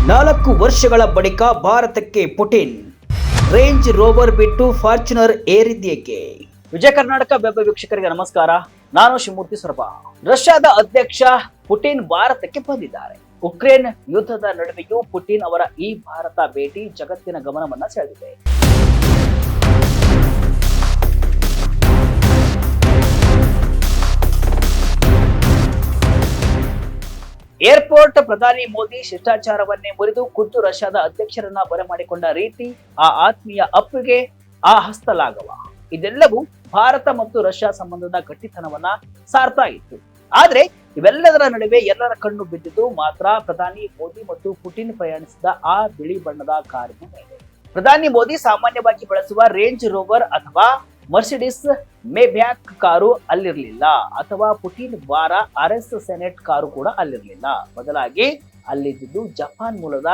4 ವರ್ಷಗಳ ಬಳಿಕ ಭಾರತಕ್ಕೆ ಪುಟಿನ್. ರೇಂಜ್ ರೋವರ್ ಬಿಟ್ಟು ಫಾರ್ಚುನರ್ ಏರಿದ್ದೇಕೆ? ವಿಜಯ ಕರ್ನಾಟಕ ವೆಬ್ ವೀಕ್ಷಕರಿಗೆ ನಮಸ್ಕಾರ. ನಾನು ಶಿವಮೂರ್ತಿ ಸೊರಬ. ರಷ್ಯಾದ ಅಧ್ಯಕ್ಷ ಪುಟಿನ್ ಭಾರತಕ್ಕೆ ಬಂದಿದ್ದಾರೆ. ಉಕ್ರೇನ್ ಯುದ್ಧದ ನಡುವೆಯೂ ಪುಟಿನ್ ಅವರ ಈ ಭಾರತ ಭೇಟಿ ಜಗತ್ತಿನ ಗಮನವನ್ನ ಸೆಳೆದಿದೆ. ಏರ್ಪೋರ್ಟ್ ಪ್ರಧಾನಿ ಮೋದಿ ಶಿಷ್ಟಾಚಾರವನ್ನೇ ಮುರಿದು ಖುದ್ದು ರಷ್ಯಾದ ಅಧ್ಯಕ್ಷರನ್ನ ಬರಮಾಡಿಕೊಂಡ ರೀತಿ, ಆ ಆತ್ಮೀಯ ಅಪ್ಪಿಗೆ, ಆ ಹಸ್ತಲಾಘವ, ಇದೆಲ್ಲವೂ ಭಾರತ ಮತ್ತು ರಷ್ಯಾ ಸಂಬಂಧದ ಗಟ್ಟಿತನವನ್ನ ಸಾರ್ತಾ ಇತ್ತು. ಆದ್ರೆ ಇವೆಲ್ಲದರ ನಡುವೆ ಎಲ್ಲರ ಕಣ್ಣು ಬಿದ್ದಿದ್ದು ಮಾತ್ರ ಪ್ರಧಾನಿ ಮೋದಿ ಮತ್ತು ಪುಟಿನ್ ಪ್ರಯಾಣಿಸಿದ ಆ ಬಿಳಿ ಬಣ್ಣದ ಕಾರಿನ ಮೇಲೆ. ಪ್ರಧಾನಿ ಮೋದಿ ಸಾಮಾನ್ಯವಾಗಿ ಬಳಸುವ ರೇಂಜ್ ರೋವರ್ ಅಥವಾ ಮರ್ಸಿಡಿಸ್ ಮೇಬ್ಯಾಕ್ ಕಾರು ಅಲ್ಲಿರ್ಲಿಲ್ಲ, ಅಥವಾ ಪುಟಿನ್ ಬಾರ RS ಸೆನೆಟ್ ಕಾರು ಕೂಡ ಅಲ್ಲಿರ್ಲಿಲ್ಲ. ಬದಲಾಗಿ ಅಲ್ಲಿದ್ದು ಜಪಾನ್ ಮೂಲದ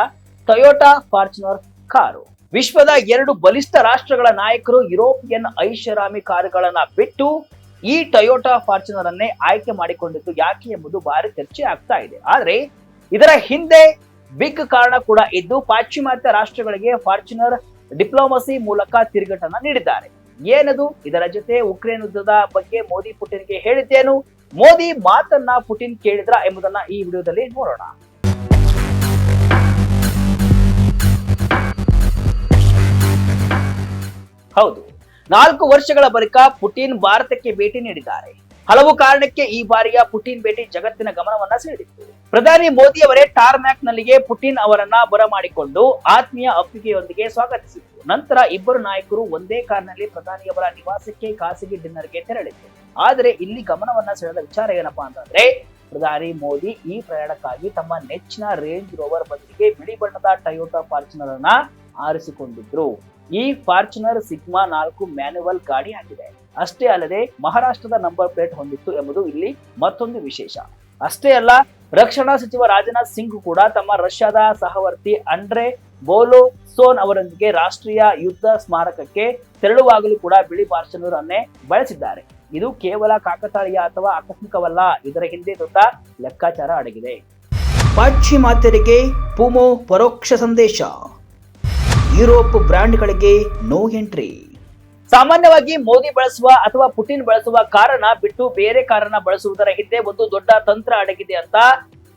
ಟೊಯೋಟಾ ಫಾರ್ಚುನರ್ ಕಾರು. ವಿಶ್ವದ 2 ಬಲಿಷ್ಠ ರಾಷ್ಟ್ರಗಳ ನಾಯಕರು ಯುರೋಪಿಯನ್ ಐಷಾರಾಮಿ ಕಾರುಗಳನ್ನ ಬಿಟ್ಟು ಈ ಟೊಯೋಟಾ ಫಾರ್ಚುನರ್ ಅನ್ನೇ ಆಯ್ಕೆ ಮಾಡಿಕೊಂಡಿದ್ದು ಯಾಕೆ ಎಂಬುದು ಭಾರಿ ಚರ್ಚೆ ಆಗ್ತಾ ಇದೆ. ಆದ್ರೆ ಇದರ ಹಿಂದೆ ಬಿಗ್ ಕಾರಣ ಕೂಡ ಇದ್ದು, ಪಾಶ್ಚಿಮಾತ್ಯ ರಾಷ್ಟ್ರಗಳಿಗೆ ಫಾರ್ಚುನರ್ ಡಿಪ್ಲೊಮಸಿ ಮೂಲಕ ತಿರುಗೇಟನ್ನ ನೀಡಿದ್ದಾರೆ. ಏನದು? ಇದರ ಜೊತೆ ಉಕ್ರೇನ್ ಯುದ್ಧದ ಬಗ್ಗೆ ಮೋದಿ ಪುಟಿನ್ಗೆ ಹೇಳಿದ್ದೇನು? ಮೋದಿ ಮಾತನ್ನ ಪುಟಿನ್ ಕೇಳಿದ್ರ ಎಂಬುದನ್ನ ಈ ವಿಡಿಯೋದಲ್ಲಿ ನೋಡೋಣ. ಹೌದು, 4 ವರ್ಷಗಳ ಬಳಿಕ ಪುಟಿನ್ ಭಾರತಕ್ಕೆ ಭೇಟಿ ನೀಡಿದ್ದಾರೆ. ಹಲವು ಕಾರಣಕ್ಕೆ ಈ ಬಾರಿಯ ಪುಟಿನ್ ಭೇಟಿ ಜಗತ್ತಿನ ಗಮನವನ್ನ ಸೆಳೆದಿತ್ತು. ಪ್ರಧಾನಿ ಮೋದಿ ಅವರೇ ಟಾರ್ಮ್ಯಾಕ್ ನಲ್ಲಿಗೆ ಪುಟಿನ್ ಅವರನ್ನ ಬರಮಾಡಿಕೊಂಡು ಆತ್ಮೀಯ ಅಪ್ಪಿಗೆಯೊಂದಿಗೆ ಸ್ವಾಗತಿಸಿದ್ರು. ನಂತರ ಇಬ್ಬರು ನಾಯಕರು ಒಂದೇ ಕಾರ್ನಲ್ಲಿ ಪ್ರಧಾನಿಯವರ ನಿವಾಸಕ್ಕೆ ಖಾಸಗಿ ಡಿನ್ನರ್ಗೆ ತೆರಳಿದ್ರು. ಆದರೆ ಇಲ್ಲಿ ಗಮನವನ್ನ ಸೆಳೆದ ವಿಚಾರ ಏನಪ್ಪಾ ಅಂತಂದ್ರೆ, ಪ್ರಧಾನಿ ಮೋದಿ ಈ ಪ್ರಯಾಣಕ್ಕಾಗಿ ತಮ್ಮ ನೆಚ್ಚಿನ ರೇಂಜ್ ರೋವರ್ ಬದಲಿಗೆ ಬಿಳಿ ಬಣ್ಣದ ಟೊಯೋಟಾ ಫಾರ್ಚುನರ್ ಅನ್ನ ಆರಿಸಿಕೊಂಡಿದ್ರು. ಈ ಫಾರ್ಚುನರ್ ಸಿಗ್ಮಾ 4 ಮ್ಯಾನ್ಯುವಲ್ ಗಾಡಿ ಆಗಿದೆ. ಅಷ್ಟೇ ಅಲ್ಲದೆ ಮಹಾರಾಷ್ಟ್ರದ ನಂಬರ್ ಪ್ಲೇಟ್ ಹೊಂದಿತ್ತು ಎಂಬುದು ಇಲ್ಲಿ ಮತ್ತೊಂದು ವಿಶೇಷ. ಅಷ್ಟೇ ಅಲ್ಲ, ರಕ್ಷಣಾ ಸಚಿವ ರಾಜನಾಥ್ ಸಿಂಗ್ ಕೂಡ ತಮ್ಮ ರಷ್ಯಾದ ಸಹವರ್ತಿ ಅಂಡ್ರೆ ಬೋಲೋಸೋನ್ ಅವರೊಂದಿಗೆ ರಾಷ್ಟ್ರೀಯ ಯುದ್ಧ ಸ್ಮಾರಕಕ್ಕೆ ತೆರಳುವಾಗಲೂ ಕೂಡ ಬಿಳಿ ಫಾರ್ಚುನರ್ ಅನ್ನೇ ಬಳಸಿದ್ದಾರೆ. ಇದು ಕೇವಲ ಕಾಕತಾಳೀಯ ಅಥವಾ ಆಕಸ್ಮಿಕವಲ್ಲ, ಇದರ ಹಿಂದೆ ದೊಡ್ಡ ಲೆಕ್ಕಾಚಾರ ಅಡಗಿದೆ. ಪಾಶ್ಚಿಮಾತ್ಯರಿಗೆ ಪೂಮೋ ಪರೋಕ್ಷ ಸಂದೇಶ. ಯುರೋಪ್ ಬ್ರ್ಯಾಂಡ್ಗಳಿಗೆ ನೋ ಎಂಟ್ರಿ. ಸಾಮಾನ್ಯವಾಗಿ ಮೋದಿ ಬಳಸುವ ಅಥವಾ ಪುಟಿನ್ ಬಳಸುವ ಕಾರನ್ನ ಬಿಟ್ಟು ಬೇರೆ ಕಾರನ್ನ ಬಳಸುವುದರ ಹಿಂದೆ ಒಂದು ದೊಡ್ಡ ತಂತ್ರ ಅಡಗಿದೆ ಅಂತ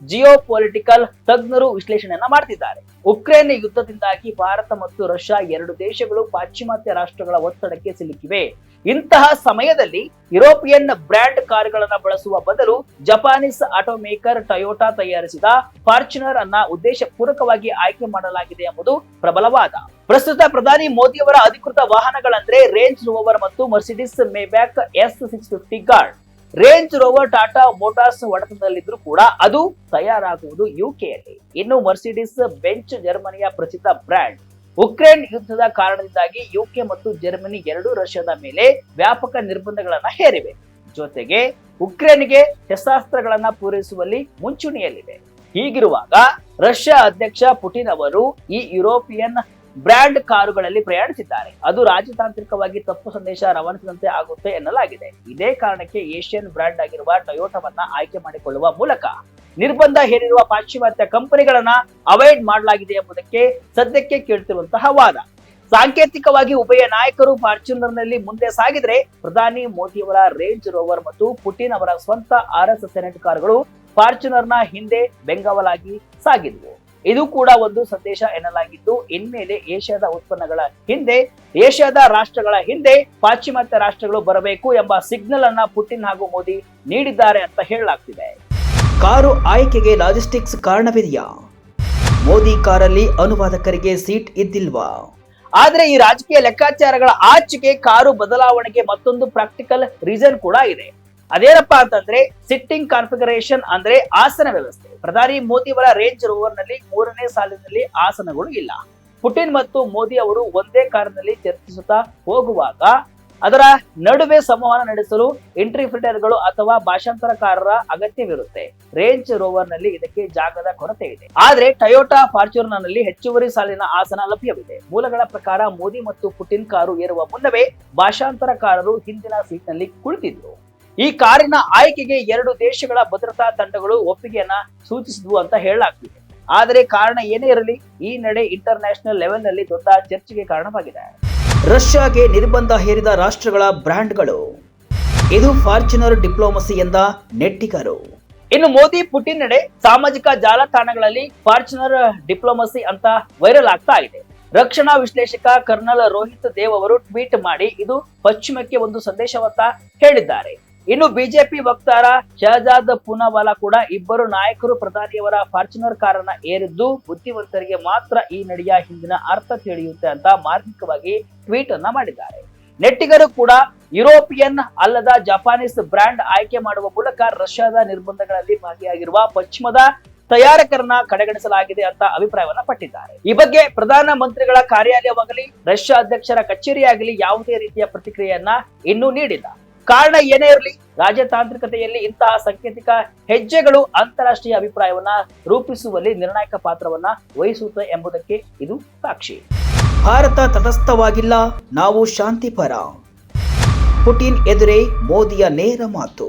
ಜಿಯೋಪೊಲಿಟಿಕಲ್ ತಜ್ಞರು ವಿಶ್ಲೇಷಣೆಯನ್ನ ಮಾಡ್ತಿದ್ದಾರೆ. ಉಕ್ರೇನ್ ಯುದ್ಧದಿಂದಾಗಿ ಭಾರತ ಮತ್ತು ರಷ್ಯಾ 2 ದೇಶಗಳು ಪಾಶ್ಚಿಮಾತ್ಯ ರಾಷ್ಟ್ರಗಳ ಒತ್ತಡಕ್ಕೆ ಸಿಲುಕಿವೆ. ಇಂತಹ ಸಮಯದಲ್ಲಿ ಯುರೋಪಿಯನ್ ಬ್ರ್ಯಾಂಡ್ ಕಾರುಗಳನ್ನ ಬಳಸುವ ಬದಲು ಜಪಾನೀಸ್ ಆಟೋಮೇಕರ್ ಟೊಯೋಟಾ ತಯಾರಿಸಿದ ಫಾರ್ಚುನರ್ ಅನ್ನ ಉದ್ದೇಶ ಪೂರ್ವಕವಾಗಿ ಆಯ್ಕೆ ಮಾಡಲಾಗಿದೆ ಎಂಬುದು ಪ್ರಬಲವಾದ. ಪ್ರಸ್ತುತ ಪ್ರಧಾನಿ ಮೋದಿಯವರ ಅಧಿಕೃತ ವಾಹನಗಳಂದ್ರೆ ರೇಂಜ್ ರೋವರ್ ಮತ್ತು Mercedes Maybach S650 guard. Range Rover Tata Motors ಒಡೆತನದಲ್ಲಿದ್ರೂ ಕೂಡ ಅದು ತಯಾರಾಗುವುದು ಯುಕೆಯಲ್ಲಿ. ಇನ್ನು ಮರ್ಸಿಡಿಸ್ ಬೆಂಚ್ ಜರ್ಮನಿಯ ಪ್ರಸಿದ್ಧ ಬ್ರ್ಯಾಂಡ್. ಉಕ್ರೇನ್ ಯುದ್ಧದ ಕಾರಣದಿಂದಾಗಿ ಯುಕೆ ಮತ್ತು ಜರ್ಮನಿ ಎರಡೂ ರಷ್ಯಾದ ಮೇಲೆ ವ್ಯಾಪಕ ನಿರ್ಬಂಧಗಳನ್ನ ಹೇರಿವೆ. ಜೊತೆಗೆ ಉಕ್ರೇನ್ಗೆ ಶಸ್ತ್ರಾಸ್ತ್ರಗಳನ್ನ ಪೂರೈಸುವಲ್ಲಿ ಮುಂಚೂಣಿಯಲ್ಲಿವೆ. ಹೀಗಿರುವಾಗ ರಷ್ಯಾ ಅಧ್ಯಕ್ಷ ಪುಟಿನ್ ಅವರು ಈ ಯುರೋಪಿಯನ್ ಬ್ರ್ಯಾಂಡ್ ಕಾರುಗಳಲ್ಲಿ ಪ್ರಯಾಣಿಸಿದ್ದಾರೆ. ಅದು ರಾಜತಾಂತ್ರಿಕವಾಗಿ ತಪ್ಪು ಸಂದೇಶ ರವಾನಿಸಿದಂತೆ ಆಗುತ್ತೆ ಎನ್ನಲಾಗಿದೆ. ಇದೇ ಕಾರಣಕ್ಕೆ ಏಷ್ಯನ್ ಬ್ರ್ಯಾಂಡ್ ಆಗಿರುವ ಟೊಯೋಟಾವನ್ನ ಆಯ್ಕೆ ಮಾಡಿಕೊಳ್ಳುವ ಮೂಲಕ ನಿರ್ಬಂಧ ಹೇರಿರುವ ಪಾಶ್ಚಿಮಾತ್ಯ ಕಂಪನಿಗಳನ್ನ ಅವಾಯ್ಡ್ ಮಾಡಲಾಗಿದೆ ಎಂಬುದಕ್ಕೆ ಸದ್ಯಕ್ಕೆ ಕೇಳ್ತಿರುವಂತಹ ವಾದ. ಸಾಂಕೇತಿಕವಾಗಿ ಉಭಯ ನಾಯಕರು ಫಾರ್ಚುನರ್ ನಲ್ಲಿ ಮುಂದೆ ಸಾಗಿದ್ರೆ, ಪ್ರಧಾನಿ ಮೋದಿಯವರ ರೇಂಜ್ ರೋವರ್ ಮತ್ತು ಪುಟಿನ್ ಅವರ ಸ್ವಂತ RS ಸೆನೆಟ್ ಕಾರುಗಳು ಫಾರ್ಚುನರ್ ನ ಹಿಂದೆ ಬೆಂಗಾವಲಾಗಿ ಸಾಗಿದ್ವು. ಇದು ಕೂಡ ಒಂದು ಸಂದೇಶ ಎನ್ನಲಾಗಿದ್ದು, ಇನ್ಮೇಲೆ ಏಷ್ಯಾದ ಉತ್ಪನ್ನಗಳ ಹಿಂದೆ, ಏಷ್ಯಾದ ರಾಷ್ಟ್ರಗಳ ಹಿಂದೆ ಪಾಶ್ಚಿಮಾತ್ಯ ರಾಷ್ಟ್ರಗಳು ಬರಬೇಕು ಎಂಬ ಸಿಗ್ನಲ್ ಅನ್ನ ಪುಟಿನ್ ಹಾಗೂ ಮೋದಿ ನೀಡಿದ್ದಾರೆ ಅಂತ ಹೇಳಲಾಗ್ತಿದೆ. ಕಾರು ಆಯ್ಕೆಗೆ ಲಾಜಿಸ್ಟಿಕ್ಸ್ ಕಾರಣವಿದೆಯಾ? ಮೋದಿ ಕಾರಲ್ಲಿ ಅನುವಾದಕರಿಗೆ ಸೀಟ್ ಇದ್ದಿಲ್ವಾ? ಆದ್ರೆ ಈ ರಾಜಕೀಯ ಲೆಕ್ಕಾಚಾರಗಳ ಆಚೆಗೆ ಕಾರು ಬದಲಾವಣೆಗೆ ಮತ್ತೊಂದು ಪ್ರಾಕ್ಟಿಕಲ್ ರೀಸನ್ ಕೂಡ ಇದೆ. ಅದೇನಪ್ಪಾ ಅಂತಂದ್ರೆ ಸಿಟ್ಟಿಂಗ್ ಕಾನ್ಫಿಗರೇಷನ್, ಅಂದ್ರೆ ಆಸನ ವ್ಯವಸ್ಥೆ. ಪ್ರಧಾನಿ ಮೋದಿ ಅವರ ರೇಂಜ್ ರೋವರ್ ನಲ್ಲಿ 3ನೇ ಸಾಲಿನಲ್ಲಿ ಆಸನಗಳು ಇಲ್ಲ. ಪುಟಿನ್ ಮತ್ತು ಮೋದಿ ಅವರು ಒಂದೇ ಕಾರಿನಲ್ಲಿ ಚರ್ಚಿಸುತ್ತಾ ಹೋಗುವಾಗ ಅದರ ನಡುವೆ ಸಂವಹನ ನಡೆಸಲು ಇಂಟರ್ಪ್ರಿಟರ್ಗಳು ಅಥವಾ ಭಾಷಾಂತರಕಾರರ ಅಗತ್ಯವಿರುತ್ತೆ. ರೇಂಜ್ ರೋವರ್ ನಲ್ಲಿ ಇದಕ್ಕೆ ಜಾಗದ ಕೊರತೆ ಇದೆ. ಆದ್ರೆ ಟೊಯೋಟಾ ಫಾರ್ಚುನರ್ ನಲ್ಲಿ ಹೆಚ್ಚುವರಿ ಸಾಲಿನ ಆಸನ ಲಭ್ಯವಿದೆ. ಮೂಲಗಳ ಪ್ರಕಾರ ಮೋದಿ ಮತ್ತು ಪುಟಿನ್ ಕಾರು ಏರುವ ಮುನ್ನವೇ ಭಾಷಾಂತರಕಾರರು ಹಿಂದಿನ ಸೀಟ್ ನಲ್ಲಿ ಕುಳಿತಿದ್ರು. ಈ ಕಾರಿನ ಆಯ್ಕೆಗೆ 2 ದೇಶಗಳ ಭದ್ರತಾ ತಂಡಗಳು ಒಪ್ಪಿಗೆಯನ್ನ ಸೂಚಿಸಿದ್ವು ಅಂತ ಹೇಳಲಾಗ್ತಿದೆ. ಆದರೆ ಕಾರಣ ಏನೇ ಇರಲಿ ಈ ನಡೆ ಇಂಟರ್ನ್ಯಾಷನಲ್ ಲೆವೆಲ್ನಲ್ಲಿ ದೊಡ್ಡ ಚರ್ಚೆಗೆ ಕಾರಣವಾಗಿದೆ. ರಷ್ಯಾಗೆ ನಿರ್ಬಂಧ ಹೇರಿದ ರಾಷ್ಟ್ರಗಳ ಬ್ರ್ಯಾಂಡ್ಗಳು, ಇದು ಫಾರ್ಚುನರ್ ಡಿಪ್ಲೊಮಸಿ ಎಂದ ನೆಟ್ಟಿಗರು. ಇನ್ನು ಮೋದಿ ಪುಟಿನ್ ನಡೆ ಸಾಮಾಜಿಕ ಜಾಲತಾಣಗಳಲ್ಲಿ ಫಾರ್ಚುನರ್ ಡಿಪ್ಲೊಮಸಿ ಅಂತ ವೈರಲ್ ಆಗ್ತಾ ಇದೆ. ರಕ್ಷಣಾ ವಿಶ್ಲೇಷಕ ಕರ್ನಲ್ ರೋಹಿತ್ ದೇವ್ ಅವರು ಟ್ವೀಟ್ ಮಾಡಿ ಇದು ಪಶ್ಚಿಮಕ್ಕೆ ಒಂದು ಸಂದೇಶವತ್ತ ಹೇಳಿದ್ದಾರೆ. ಇನ್ನು ಬಿಜೆಪಿ ವಕ್ತಾರ ಶಹಜಾದ್ ಪೂನಾವಾಲಾ ಕೂಡ ಇಬ್ಬರು ನಾಯಕರು ಪ್ರಧಾನಿಯವರ ಫಾರ್ಚುನರ್ ಕಾರನ್ನ ಏರಿದ್ದು ಬುದ್ಧಿವಂತರಿಗೆ ಮಾತ್ರ ಈ ನಡೆಯ ಹಿಂದಿನ ಅರ್ಥ ತಿಳಿಯುತ್ತೆ ಅಂತ ಮಾರ್ಮಿಕವಾಗಿ ಟ್ವೀಟ್ ಅನ್ನ ಮಾಡಿದ್ದಾರೆ. ನೆಟ್ಟಿಗರು ಕೂಡ ಯುರೋಪಿಯನ್ ಅಲ್ಲದ ಜಪಾನೀಸ್ ಬ್ರ್ಯಾಂಡ್ ಆಯ್ಕೆ ಮಾಡುವ ಮೂಲಕ ರಷ್ಯಾದ ನಿರ್ಬಂಧಗಳಲ್ಲಿ ಭಾಗಿಯಾಗಿರುವ ಪಶ್ಚಿಮದ ತಯಾರಕರನ್ನ ಕಡೆಗಣಿಸಲಾಗಿದೆ ಅಂತ ಅಭಿಪ್ರಾಯವನ್ನ ಪಟ್ಟಿದ್ದಾರೆ. ಈ ಬಗ್ಗೆ ಪ್ರಧಾನ ಮಂತ್ರಿಗಳ ಕಾರ್ಯಾಲಯವಾಗಲಿ ರಷ್ಯಾ ಅಧ್ಯಕ್ಷರ ಕಚೇರಿಯಾಗಲಿ ಯಾವುದೇ ರೀತಿಯ ಪ್ರತಿಕ್ರಿಯೆಯನ್ನ ಇನ್ನೂ ನೀಡಿಲ್ಲ. ಕಾರಣ ಏನೇ ಇರಲಿ ರಾಜತಾಂತ್ರಿಕತೆಯಲ್ಲಿ ಇಂತಹ ಸಾಂಕೇತಿಕ ಹೆಜ್ಜೆಗಳು ಅಂತಾರಾಷ್ಟ್ರೀಯ ಅಭಿಪ್ರಾಯವನ್ನ ರೂಪಿಸುವಲ್ಲಿ ನಿರ್ಣಾಯಕ ಪಾತ್ರವನ್ನ ವಹಿಸುತ್ತೆ ಎಂಬುದಕ್ಕೆ ಇದು ಸಾಕ್ಷಿ. ಭಾರತ ತಟಸ್ಥವಾಗಿಲ್ಲ, ನಾವು ಶಾಂತಿಪರ. ಪುಟಿನ್ ಎದುರೇ ಮೋದಿಯ ನೇರ ಮಾತು.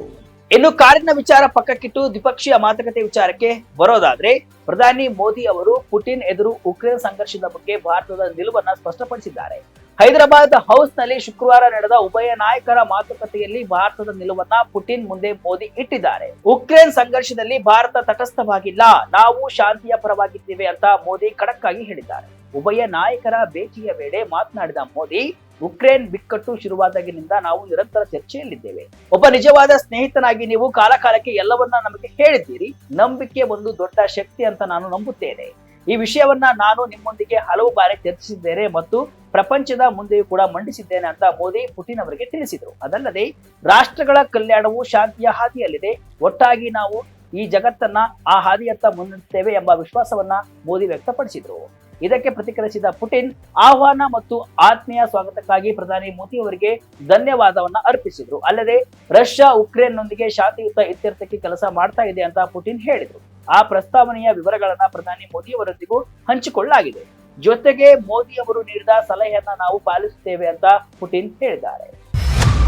ಇನ್ನು ಕಾರಿನ ವಿಚಾರ ಪಕ್ಕಕ್ಕಿಟ್ಟು ದ್ವಿಪಕ್ಷೀಯ ಮಾತುಕತೆ ವಿಚಾರಕ್ಕೆ ಬರೋದಾದ್ರೆ ಪ್ರಧಾನಿ ಮೋದಿ ಅವರು ಪುಟಿನ್ ಎದುರು ಉಕ್ರೇನ್ ಸಂಘರ್ಷದ ಬಗ್ಗೆ ಭಾರತದ ನಿಲುವನ್ನ ಸ್ಪಷ್ಟಪಡಿಸಿದ್ದಾರೆ. ಹೈದರಾಬಾದ್ ಹೌಸ್ ನಲ್ಲಿ ಶುಕ್ರವಾರ ನಡೆದ ಉಭಯ ನಾಯಕರ ಮಾತುಕತೆಯಲ್ಲಿ ಭಾರತದ ನಿಲುವನ್ನ ಪುಟಿನ್ ಮುಂದೆ ಮೋದಿ ಇಟ್ಟಿದ್ದಾರೆ. ಉಕ್ರೇನ್ ಸಂಘರ್ಷದಲ್ಲಿ ಭಾರತ ತಟಸ್ಥವಾಗಿಲ್ಲ, ನಾವು ಶಾಂತಿಯ ಪರವಾಗಿದ್ದೇವೆ ಅಂತ ಮೋದಿ ಖಡಕ್ ಆಗಿ ಹೇಳಿದ್ದಾರೆ. ಉಭಯ ನಾಯಕರ ಭೇಟಿಯ ವೇಳೆ ಮಾತನಾಡಿದ ಮೋದಿ, ಉಕ್ರೇನ್ ಬಿಕ್ಕಟ್ಟು ಶುರುವಾದಾಗಿನಿಂದ ನಾವು ನಿರಂತರ ಚರ್ಚೆಯಲ್ಲಿದ್ದೇವೆ. ಒಬ್ಬ ನಿಜವಾದ ಸ್ನೇಹಿತನಾಗಿ ನೀವು ಕಾಲಕಾಲಕ್ಕೆ ಎಲ್ಲವನ್ನ ನಮಗೆ ಹೇಳಿದ್ದೀರಿ. ನಂಬಿಕೆ ಒಂದು ದೊಡ್ಡ ಶಕ್ತಿ ಅಂತ ನಾನು ನಂಬುತ್ತೇನೆ. ಈ ವಿಷಯವನ್ನ ನಾನು ನಿಮ್ಮೊಂದಿಗೆ ಹಲವು ಬಾರಿ ಚರ್ಚಿಸಿದ್ದೇನೆ ಮತ್ತು ಪ್ರಪಂಚದ ಮುಂದೆಯೂ ಕೂಡ ಮಂಡಿಸಿದ್ದೇನೆ ಅಂತ ಮೋದಿ ಪುಟಿನ್ ಅವರಿಗೆ ತಿಳಿಸಿದರು. ಅದಲ್ಲದೆ ರಾಷ್ಟ್ರಗಳ ಕಲ್ಯಾಣವು ಶಾಂತಿಯ ಹಾದಿಯಲ್ಲಿದೆ, ಒಟ್ಟಾಗಿ ನಾವು ಈ ಜಗತ್ತನ್ನ ಆ ಹಾದಿಯತ್ತ ಮುನ್ನಡೆಸುತ್ತೇವೆ ಎಂಬ ವಿಶ್ವಾಸವನ್ನ ಮೋದಿ ವ್ಯಕ್ತಪಡಿಸಿದರು. ಇದಕ್ಕೆ ಪ್ರತಿಕ್ರಿಯಿಸಿದ ಪುಟಿನ್ ಆಹ್ವಾನ ಮತ್ತು ಆತ್ಮೀಯ ಸ್ವಾಗತಕ್ಕಾಗಿ ಪ್ರಧಾನಿ ಮೋದಿ ಅವರಿಗೆ ಧನ್ಯವಾದವನ್ನ ಅರ್ಪಿಸಿದ್ರು. ಅಲ್ಲದೆ ರಷ್ಯಾ ಉಕ್ರೇನ್ನೊಂದಿಗೆ ಶಾಂತಿಯುತ ಇತ್ಯರ್ಥಕ್ಕೆ ಕೆಲಸ ಮಾಡ್ತಾ ಇದೆ ಅಂತ ಪುಟಿನ್ ಹೇಳಿದ್ರು. ಆ ಪ್ರಸ್ತಾವನೆಯ ವಿವರಗಳನ್ನ ಪ್ರಧಾನಿ ಮೋದಿ ಅವರೊಂದಿಗೂ ಹಂಚಿಕೊಳ್ಳಲಾಗಿದೆ. ಜೊತೆಗೆ ಮೋದಿ ಅವರು ನೀಡಿದ ಸಲಹೆಯನ್ನ ನಾವು ಪಾಲಿಸುತ್ತೇವೆ ಅಂತ ಪುಟಿನ್ ಹೇಳಿದ್ದಾರೆ.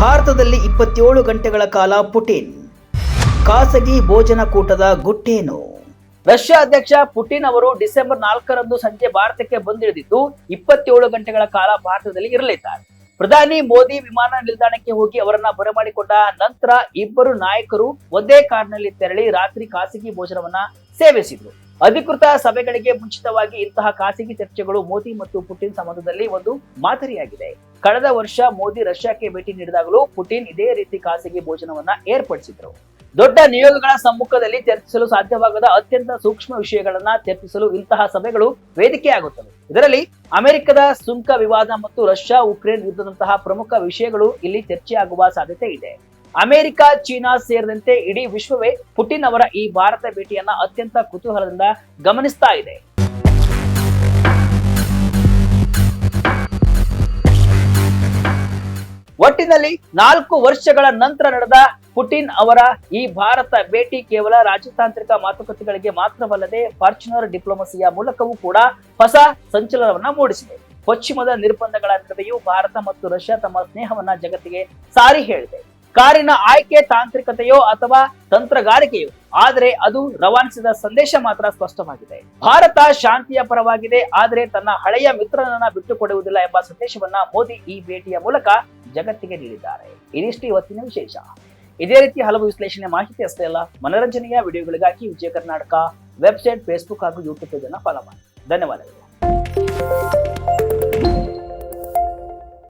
ಭಾರತದಲ್ಲಿ 27 ಗಂಟೆಗಳ ಕಾಲ ಪುಟಿನ್ ಖಾಸಗಿ ಭೋಜನ ಕೂಟದ ಗುಟ್ಟೇನು? ರಷ್ಯಾ ಅಧ್ಯಕ್ಷ ಪುಟಿನ್ ಅವರು ಡಿಸೆಂಬರ್ 4ರಂದು ಸಂಜೆ ಭಾರತಕ್ಕೆ ಬಂದಿಳಿದಿದ್ದು 27 ಗಂಟೆಗಳ ಕಾಲ ಭಾರತದಲ್ಲಿ ಇರಲಿದ್ದಾರೆ. ಪ್ರಧಾನಿ ಮೋದಿ ವಿಮಾನ ನಿಲ್ದಾಣಕ್ಕೆ ಹೋಗಿ ಅವರನ್ನ ಬರಮಾಡಿಕೊಂಡ ನಂತರ ಇಬ್ಬರು ನಾಯಕರು ಒಂದೇ ಕಾರ್ನಲ್ಲಿ ತೆರಳಿ ರಾತ್ರಿ ಖಾಸಗಿ ಭೋಜನವನ್ನ ಸೇವಿಸಿದ್ರು. ಅಧಿಕೃತ ಸಭೆಗಳಿಗೆ ಮುಂಚಿತವಾಗಿ ಇಂತಹ ಖಾಸಗಿ ಚರ್ಚೆಗಳು ಮೋದಿ ಮತ್ತು ಪುಟಿನ್ ಸಂಬಂಧದಲ್ಲಿ ಒಂದು ಮಾದರಿಯಾಗಿದೆ. ಕಳೆದ ವರ್ಷ ಮೋದಿ ರಷ್ಯಾಕ್ಕೆ ಭೇಟಿ ನೀಡಿದಾಗಲೂ ಪುಟಿನ್ ಇದೇ ರೀತಿ ಖಾಸಗಿ ಭೋಜನವನ್ನ ಏರ್ಪಡಿಸಿದ್ರು. ದೊಡ್ಡ ನಿಯೋಗಗಳ ಸಮ್ಮುಖದಲ್ಲಿ ಚರ್ಚಿಸಲು ಸಾಧ್ಯವಾಗದ ಅತ್ಯಂತ ಸೂಕ್ಷ್ಮ ವಿಷಯಗಳನ್ನ ಚರ್ಚಿಸಲು ಇಂತಹ ಸಭೆಗಳು ವೇದಿಕೆಯಾಗುತ್ತವೆ. ಇದರಲ್ಲಿ ಅಮೆರಿಕದ ಸುಂಕ ವಿವಾದ ಮತ್ತು ರಷ್ಯಾ ಉಕ್ರೇನ್ ಯುದ್ಧದಂತಹ ಪ್ರಮುಖ ವಿಷಯಗಳು ಇಲ್ಲಿ ಚರ್ಚೆಯಾಗುವ ಸಾಧ್ಯತೆ ಇದೆ. ಅಮೆರಿಕ, ಚೀನಾ ಸೇರಿದಂತೆ ಇಡೀ ವಿಶ್ವವೇ ಪುಟಿನ್ ಅವರ ಈ ಭಾರತ ಭೇಟಿಯನ್ನ ಅತ್ಯಂತ ಕುತೂಹಲದಿಂದ ಗಮನಿಸ್ತಾ ಇದೆ. ಒಟ್ಟಿನಲ್ಲಿ 4 ವರ್ಷಗಳ ನಂತರ ನಡೆದ ಪುಟಿನ್ ಅವರ ಈ ಭಾರತ ಭೇಟಿ ಕೇವಲ ರಾಜತಾಂತ್ರಿಕ ಮಾತುಕತೆಗಳಿಗೆ ಮಾತ್ರವಲ್ಲದೆ ಫಾರ್ಚುನರ್ ಡಿಪ್ಲೊಮಸಿಯ ಮೂಲಕವೂ ಕೂಡ ಹೊಸ ಸಂಚಲನವನ್ನ ಮೂಡಿಸಿದೆ. ಪಶ್ಚಿಮದ ನಿರ್ಬಂಧಗಳ ನಡುವೆಯೂ ಭಾರತ ಮತ್ತು ರಷ್ಯಾ ತಮ್ಮ ಸ್ನೇಹವನ್ನ ಜಗತ್ತಿಗೆ ಸಾರಿ ಹೇಳಿದೆ. ಕಾರಿನ ಆಯ್ಕೆ ತಾಂತ್ರಿಕತೆಯೋ ಅಥವಾ ತಂತ್ರಗಾರಿಕೆಯೋ, ಆದರೆ ಅದು ರವಾನಿಸಿದ ಸಂದೇಶ ಮಾತ್ರ ಸ್ಪಷ್ಟವಾಗಿದೆ. ಭಾರತ ಶಾಂತಿಯ ಪರವಾಗಿದೆ, ಆದರೆ ತನ್ನ ಹಳೆಯ ಮಿತ್ರನನ್ನ ಬಿಟ್ಟುಕೊಡುವುದಿಲ್ಲ ಎಂಬ ಸಂದೇಶವನ್ನ ಮೋದಿ ಈ ಭೇಟಿಯ ಮೂಲಕ ಜಗತ್ತಿಗೆ ನೀಡಿದ್ದಾರೆ. ಇದಿಷ್ಟು ಇವತ್ತಿನ ವಿಶೇಷ. ಇದೇ ರೀತಿ ಹಲವು ವಿಶ್ಲೇಷಣೆ ಮಾಹಿತಿ ಅಷ್ಟೇ ಅಲ್ಲ, ಮನೋರಂಜನೆಯ ವಿಡಿಯೋಗಳಿಗಾಗಿ ವಿಜಯ ಕರ್ನಾಟಕ ವೆಬ್ಸೈಟ್, ಫೇಸ್ಬುಕ್ ಹಾಗೂ ಯೂಟ್ಯೂಬ್ ಪೇಜ್ ಅನ್ನು ಫಾಲೋ ಮಾಡಿ. ಧನ್ಯವಾದಗಳು.